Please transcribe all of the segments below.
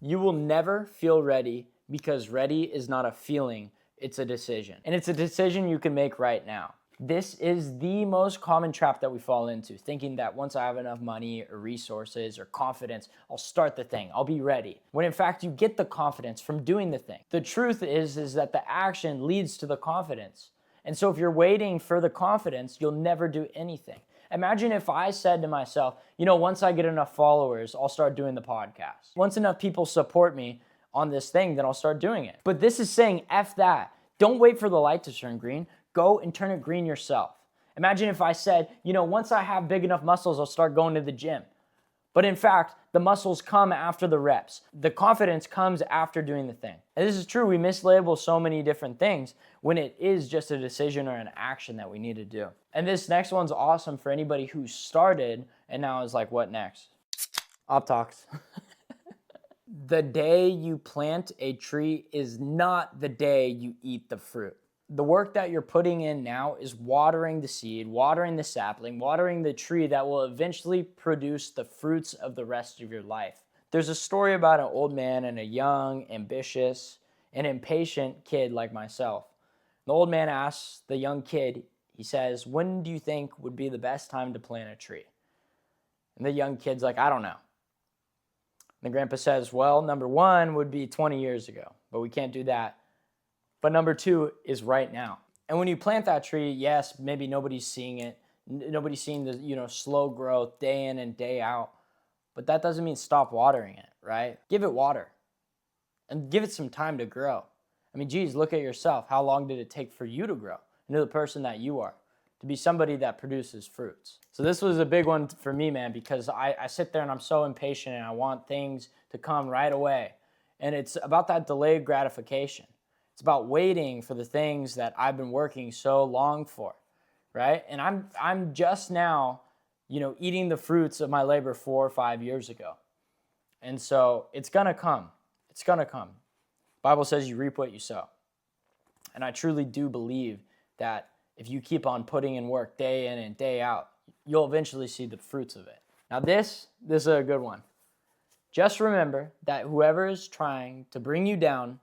You will never feel ready because ready is not a feeling, it's a decision. And it's a decision you can make right now. This is the most common trap that we fall into, thinking that once I have enough money or resources or confidence, I'll start the thing, I'll be ready. When in fact, you get the confidence from doing the thing. The truth is that the action leads to the confidence. And so if you're waiting for the confidence, you'll never do anything. Imagine if I said to myself, once I get enough followers, I'll start doing the podcast. Once enough people support me on this thing, then I'll start doing it. But this is saying, F that. Don't wait for the light to turn green. Go and turn it green yourself. Imagine if I said, once I have big enough muscles, I'll start going to the gym. But in fact, the muscles come after the reps. The confidence comes after doing the thing. And this is true, we mislabel so many different things when it is just a decision or an action that we need to do. And this next one's awesome for anybody who started and now is like, what next? Op talks. The day you plant a tree is not the day you eat the fruit. The work that you're putting in now is watering the seed, watering the sapling, watering the tree that will eventually produce the fruits of the rest of your life. There's a story about an old man and a young, ambitious, and impatient kid like myself. The old man asks the young kid, he says, "When do you think would be the best time to plant a tree?" And the young kid's like, "I don't know." And the grandpa says, "Well, number one would be 20 years ago, but we can't do that. But number two is right now." And when you plant that tree, yes, maybe nobody's seeing it. Nobody's seeing the slow growth day in and day out. But that doesn't mean stop watering it, right? Give it water and give it some time to grow. I mean, geez, look at yourself. How long did it take for you to grow into the person that you are, to be somebody that produces fruits? So this was a big one for me, man, because I sit there and I'm so impatient and I want things to come right away. And it's about that delayed gratification. It's about waiting for the things that I've been working so long for, right? And I'm just now, eating the fruits of my labor 4 or 5 years ago. And so it's gonna come. It's gonna come. The Bible says you reap what you sow. And I truly do believe that if you keep on putting in work day in and day out, you'll eventually see the fruits of it. Now this is a good one. Just remember that whoever is trying to bring you down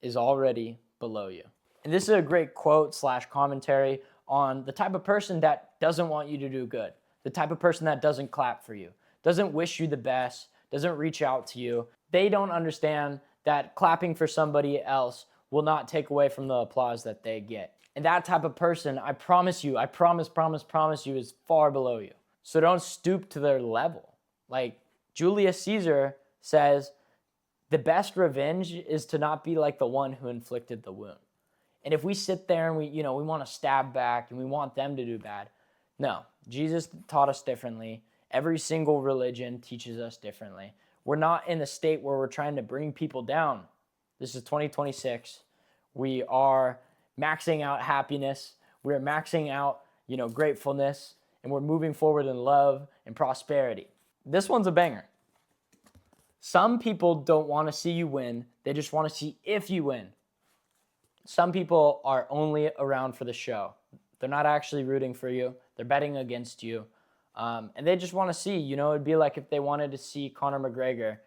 is already below you. And this is a great quote / commentary on the type of person that doesn't want you to do good, the type of person that doesn't clap for you, doesn't wish you the best, doesn't reach out to you. They don't understand that clapping for somebody else will not take away from the applause that they get. And that type of person, I promise you, I promise you, is far below you. So don't stoop to their level. Like Julius Caesar says, the best revenge is to not be like the one who inflicted the wound. And if we sit there and we want to stab back and we want them to do bad, no, Jesus taught us differently. Every single religion teaches us differently. We're not in a state where we're trying to bring people down. This is 2026. We are maxing out happiness. We're maxing out, gratefulness, and we're moving forward in love and prosperity. This one's a banger. Some people don't want to see you win. They just want to see if you win. Some people are only around for the show. They're not actually rooting for you. They're betting against you. And they just want to see, it'd be like if they wanted to see Conor McGregor.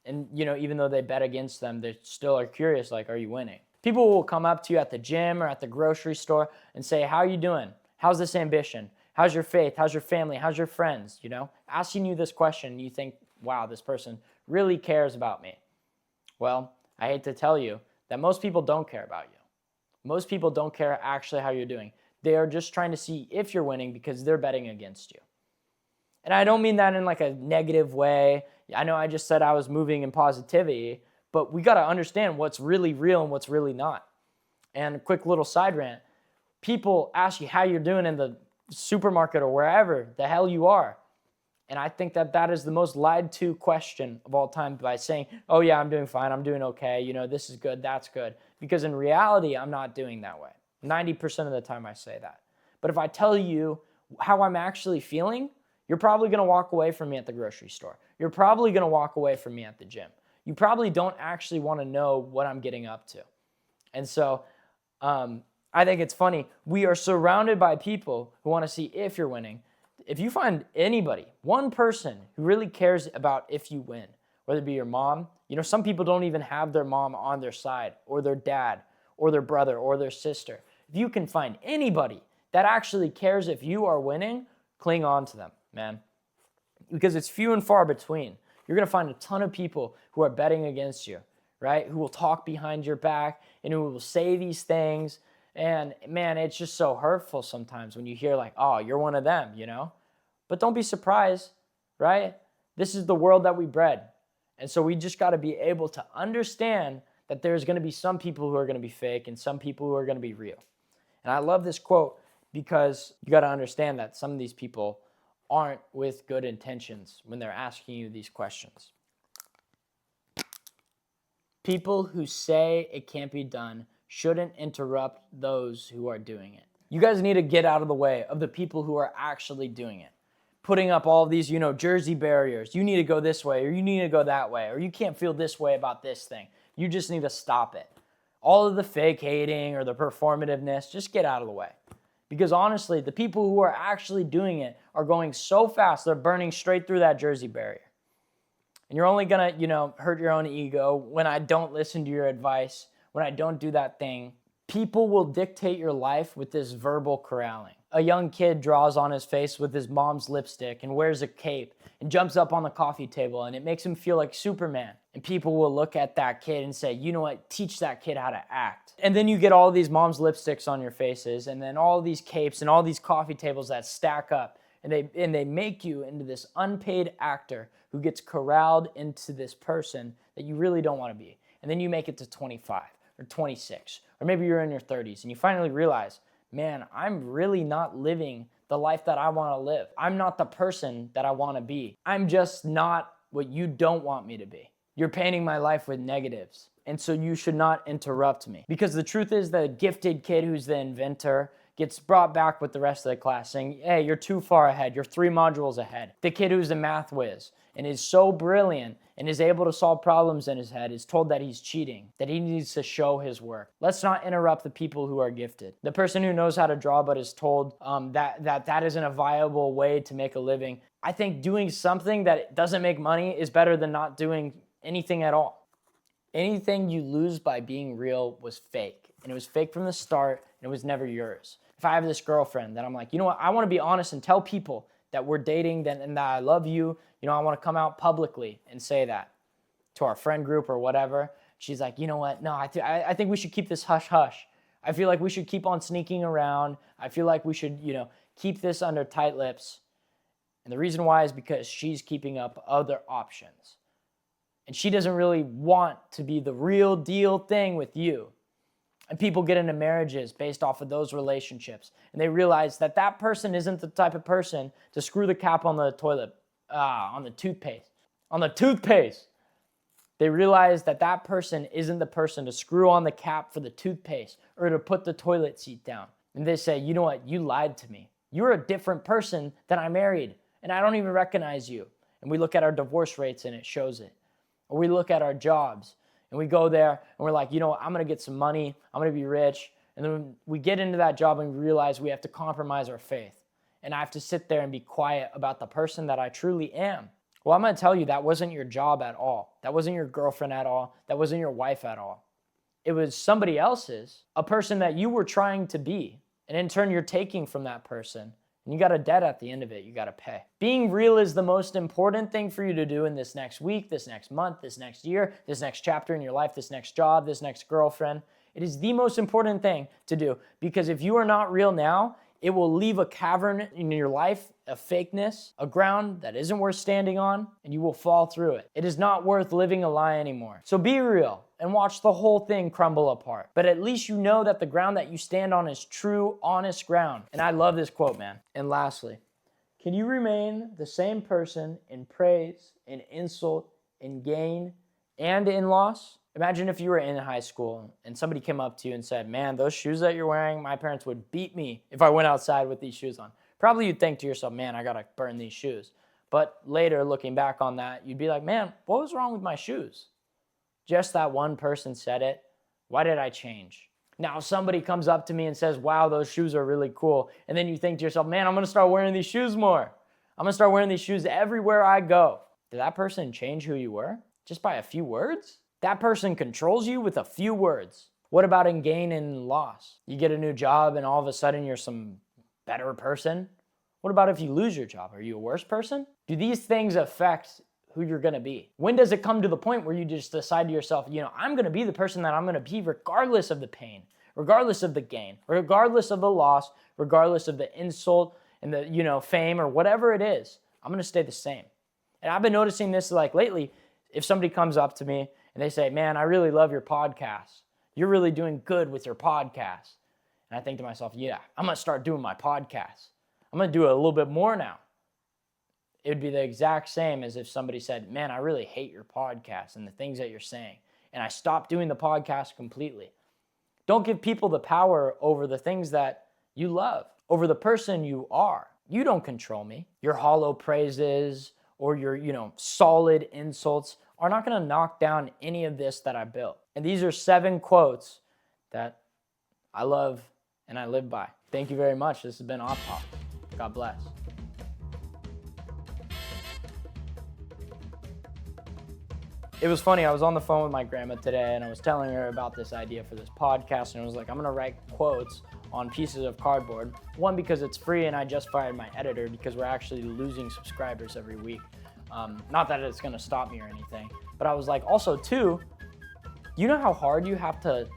Even though they bet against them, they still are curious, like, are you winning? People will come up to you at the gym or at the grocery store and say, how are you doing? How's this ambition? How's your faith? How's your family? How's your friends? Asking you this question, you think, wow, this person really cares about me. Well, I hate to tell you that most people don't care about you. Most people don't care actually how you're doing. They are just trying to see if you're winning because they're betting against you. And I don't mean that in like a negative way. I know I just said I was moving in positivity, but we got to understand what's really real and what's really not. And a quick little side rant. People ask you how you're doing in the supermarket or wherever the hell you are. And I think that is the most lied to question of all time by saying, oh yeah, I'm doing fine, I'm doing okay, this is good, that's good. Because in reality, I'm not doing that way. 90% of the time I say that. But if I tell you how I'm actually feeling, you're probably going to walk away from me at the grocery store. You're probably going to walk away from me at the gym. You probably don't actually want to know what I'm getting up to. And so I think it's funny. We are surrounded by people who want to see if you're winning. If you find anybody, one person who really cares about if you win, whether it be your mom. You know, some people don't even have their mom on their side, or their dad, or their brother, or their sister. If you can find anybody that actually cares if you are winning, cling on to them, man. Because it's few and far between. You're going to find a ton of people who are betting against you, right? Who will talk behind your back and who will say these things. And man, it's just so hurtful sometimes when you hear like, oh, you're one of them, you know? But don't be surprised, right? This is the world that we bred. And so we just got to be able to understand that there's going to be some people who are going to be fake and some people who are going to be real. And I love this quote because you got to understand that some of these people aren't with good intentions when they're asking you these questions. People who say it can't be done shouldn't interrupt those who are doing it. You guys need to get out of the way of the people who are actually doing it. Putting up all of these, Jersey barriers. You need to go this way, or you need to go that way, or you can't feel this way about this thing. You just need to stop it. All of the fake hating or the performativeness, just get out of the way. Because honestly, the people who are actually doing it are going so fast, they're burning straight through that Jersey barrier. And you're only gonna, hurt your own ego when I don't listen to your advice, when I don't do that thing. People will dictate your life with this verbal corralling. A young kid draws on his face with his mom's lipstick and wears a cape and jumps up on the coffee table, and it makes him feel like Superman. And people will look at that kid and say, you know what, teach that kid how to act. And then you get all these mom's lipsticks on your faces, and then all these capes and all these coffee tables that stack up, and they make you into this unpaid actor who gets corralled into this person that you really don't want to be. And then you make it to 25 or 26, or maybe you're in your 30s, and you finally realize, man, I'm really not living the life that I want to live. I'm not the person that I want to be. I'm just not what you don't want me to be. You're painting my life with negatives, and so you should not interrupt me. Because the truth is, the gifted kid who's the inventor gets brought back with the rest of the class saying, hey, you're too far ahead. You're 3 modules ahead. The kid who's a math whiz and is so brilliant and is able to solve problems in his head is told that he's cheating, that he needs to show his work. Let's not interrupt the people who are gifted. The person who knows how to draw but is told that isn't a viable way to make a living. I think doing something that doesn't make money is better than not doing anything at all. Anything you lose by being real was fake. And it was fake from the start, and it was never yours. If I have this girlfriend that I'm like, you know what, I want to be honest and tell people that we're dating and that I love you, I want to come out publicly and say that to our friend group or whatever. She's like, you know what, no, I think we should keep this hush-hush. I feel like we should keep on sneaking around. I feel like we should, keep this under tight lips. And the reason why is because she's keeping up other options. And she doesn't really want to be the real deal thing with you. And people get into marriages based off of those relationships. And they realize that that person isn't the type of person to screw the cap on the toilet, on the toothpaste. They realize that that person isn't the person to screw on the cap for the toothpaste or to put the toilet seat down. And they say, you know what, you lied to me. You're a different person than I married, and I don't even recognize you. And we look at our divorce rates and it shows it. Or we look at our jobs and we go there and we're like, you know what, I'm going to get some money, I'm going to be rich. And then we get into that job and we realize we have to compromise our faith. And I have to sit there and be quiet about the person that I truly am. Well, I'm going to tell you, that wasn't your job at all. That wasn't your girlfriend at all. That wasn't your wife at all. It was somebody else's, a person that you were trying to be. And in turn, you're taking from that person. And you got a debt at the end of it you got to pay. Being real is the most important thing for you to do in this next week, this next month, this next year, this next chapter in your life, this next job, this next girlfriend. It is the most important thing to do, because if you are not real now, it will leave a cavern in your life, a fakeness, a ground that isn't worth standing on, and you will fall through it. It is not worth living a lie anymore. So be real and watch the whole thing crumble apart. But at least you know that the ground that you stand on is true, honest ground. And I love this quote, man. And lastly, can you remain the same person in praise, in insult, in gain, and in loss? Imagine if you were in high school and somebody came up to you and said, man, those shoes that you're wearing, my parents would beat me if I went outside with these shoes on. Probably you'd think to yourself, man, I gotta burn these shoes. But later, looking back on that, you'd be like, man, what was wrong with my shoes? Just that one person said it. Why did I change? Now somebody comes up to me and says, wow, those shoes are really cool. And then you think to yourself, man, I'm gonna start wearing these shoes more. I'm gonna start wearing these shoes everywhere I go. Did that person change who you were? just by a few words? That person controls you with a few words. What about in gain and loss? You get a new job and all of a sudden you're some better person? What about if you lose your job? Are you a worse person? Do these things affect who you're gonna be? When does it come to the point where you just decide to yourself, I'm gonna be the person that I'm gonna be regardless of the pain, regardless of the gain, regardless of the loss, regardless of the insult and the, fame or whatever it is, I'm gonna stay the same. And I've been noticing this like lately, if somebody comes up to me and they say, man, I really love your podcast. You're really doing good with your podcast. And I think to myself, yeah, I'm gonna start doing my podcast. I'm gonna do it a little bit more now. It would be the exact same as if somebody said, man, I really hate your podcast and the things that you're saying. And I stopped doing the podcast completely. Don't give people the power over the things that you love, over the person you are. You don't control me. Your hollow praises or your, solid insults are not gonna knock down any of this that I built. And these are 7 quotes that I love and I live by. Thank you very much. This has been Op Pop. God bless. It was funny, I was on the phone with my grandma today and I was telling her about this idea for this podcast and I was like, I'm gonna write quotes on pieces of cardboard. One, because it's free and I just fired my editor because we're actually losing subscribers every week. Not that it's gonna stop me or anything, but I was like, also 2, you know how hard you have to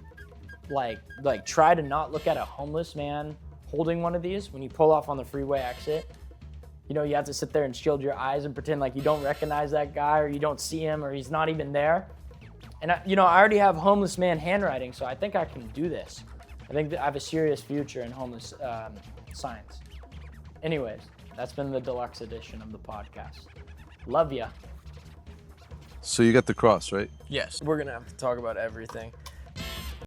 like try to not look at a homeless man holding one of these when you pull off on the freeway exit? You have to sit there and shield your eyes and pretend like you don't recognize that guy or you don't see him or he's not even there. And I already have homeless man handwriting, so I think I can do this. I think that I have a serious future in homeless science. Anyways, that's been the deluxe edition of the podcast. Love ya. So you got the cross, right? Yes. We're going to have to talk about everything.